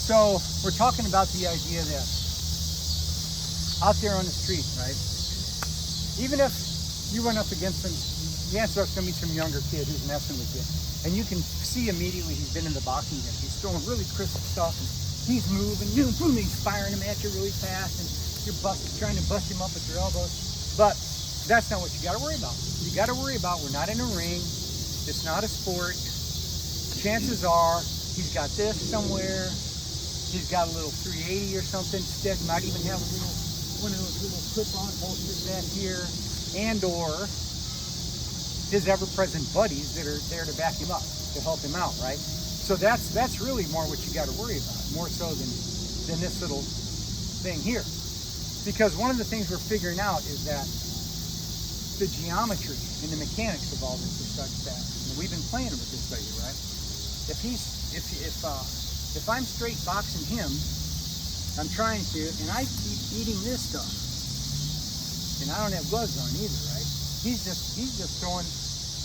So we're talking about the idea that out there on the street, right? Even if you run up against some, the answer is going to be some younger kid who's messing with you, and you can see immediately he's been in the boxing gym. He's throwing really crisp stuff, and he's moving, he's firing him at you really fast, and you're trying to bust him up with your elbows. But that's not what you got to worry about. You got to worry about we're not in a ring. It's not a sport. Chances are he's got this somewhere. He's got a little 380 or something. Instead, might even have a little one of those little clip-on holsters back here, and or his ever-present buddies that are there to back him up, to help him out, right? So that's really more what you got to worry about, more so than this little thing here. Because one of the things we're figuring out is that the geometry and the mechanics of all this is such that, and we've been playing with this lately, right? If I'm straight boxing him, I'm trying to, and I keep eating this stuff, and I don't have gloves on either, right? He's just throwing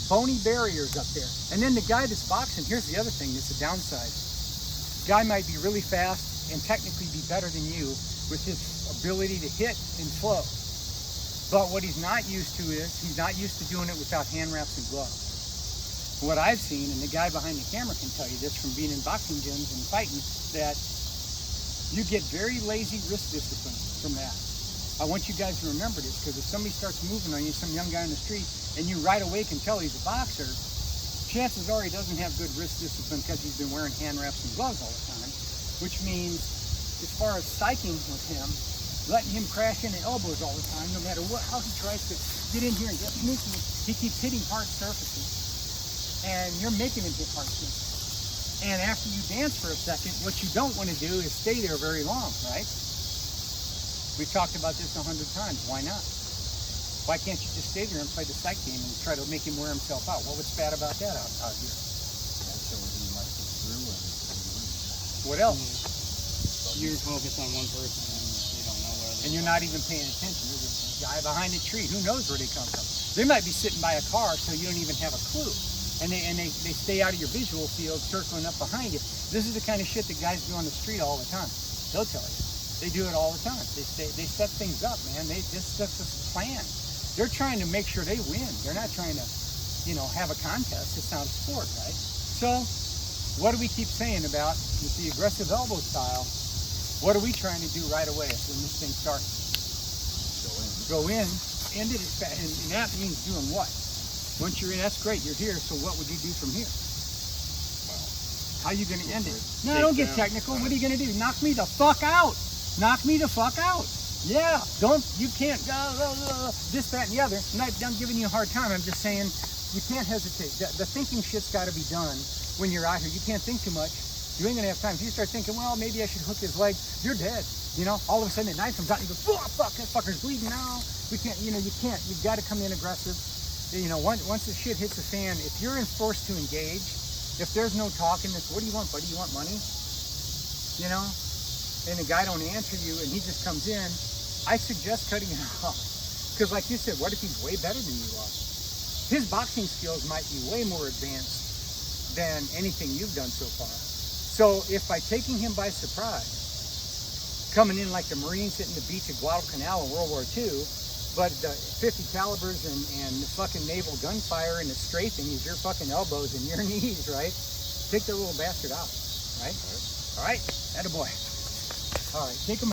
phony barriers up there. And then the guy that's boxing, here's the other thing that's a downside. Guy might be really fast and technically be better than you with his ability to hit and flow. But what he's not used to is, he's not used to doing it without hand wraps and gloves. What I've seen, and the guy behind the camera can tell you this from being in boxing gyms and fighting, that you get very lazy wrist discipline from that. I want you guys to remember this, because if somebody starts moving on you, some young guy on the street, and you right away can tell he's a boxer, chances are he doesn't have good wrist discipline because he's been wearing hand wraps and gloves all the time, which means as far as psyching with him, letting him crash into elbows all the time, no matter how he tries to get in here and get sneaky, he keeps hitting hard surfaces, and you're making him hit hard surfaces. And after you dance for a second, what you don't want to do is stay there very long, right? We've talked about this 100 times. Why not? Why can't you just stay there and play the psych game and try to make him wear himself out? Well, what's bad about that out here? What else? You're focused on one person and you don't know where they're and you're not even paying attention. There's a guy behind a tree. Who knows where they come from? They might be sitting by a car, so you don't even have a clue. And they stay out of your visual field, circling up behind you. This is the kind of shit that guys do on the street all the time. They'll tell you. They do it all the time. They set things up, man. This stuff's a plan. They're trying to make sure they win. They're not trying to, have a contest. It's not a sport, right? So, what do we keep saying about with the aggressive elbow style? What are we trying to do right away when this thing starts? Go in, end it as fast, and that means doing what? Once you're in, that's great, you're here, so what would you do from here? How are you going to end it? No, don't get technical. What are you going to do? Knock me the fuck out. Knock me the fuck out. Yeah, you can't, this, that, and the other. I'm giving you a hard time. I'm just saying, you can't hesitate. The thinking shit's got to be done when you're out here. You can't think too much. You ain't going to have time. If you start thinking, well, maybe I should hook his leg, you're dead. All of a sudden the knife comes out and you go, oh, fuck, that fucker's bleeding now. We can't, you can't. You've got to come in aggressive. Once the shit hits the fan, if you're forced to engage, if there's no talking, what do you want, buddy? You want money? And the guy don't answer you and he just comes in, I suggest cutting it off. Because like you said, what if he's way better than you are? His boxing skills might be way more advanced than anything you've done so far. So if by taking him by surprise, coming in like the Marines hitting the beach of Guadalcanal in World War II, but the 50 calibers and the fucking naval gunfire and the strafing is your fucking elbows and your knees, right? Take the little bastard out, right? All right, attaboy. All right, take him out.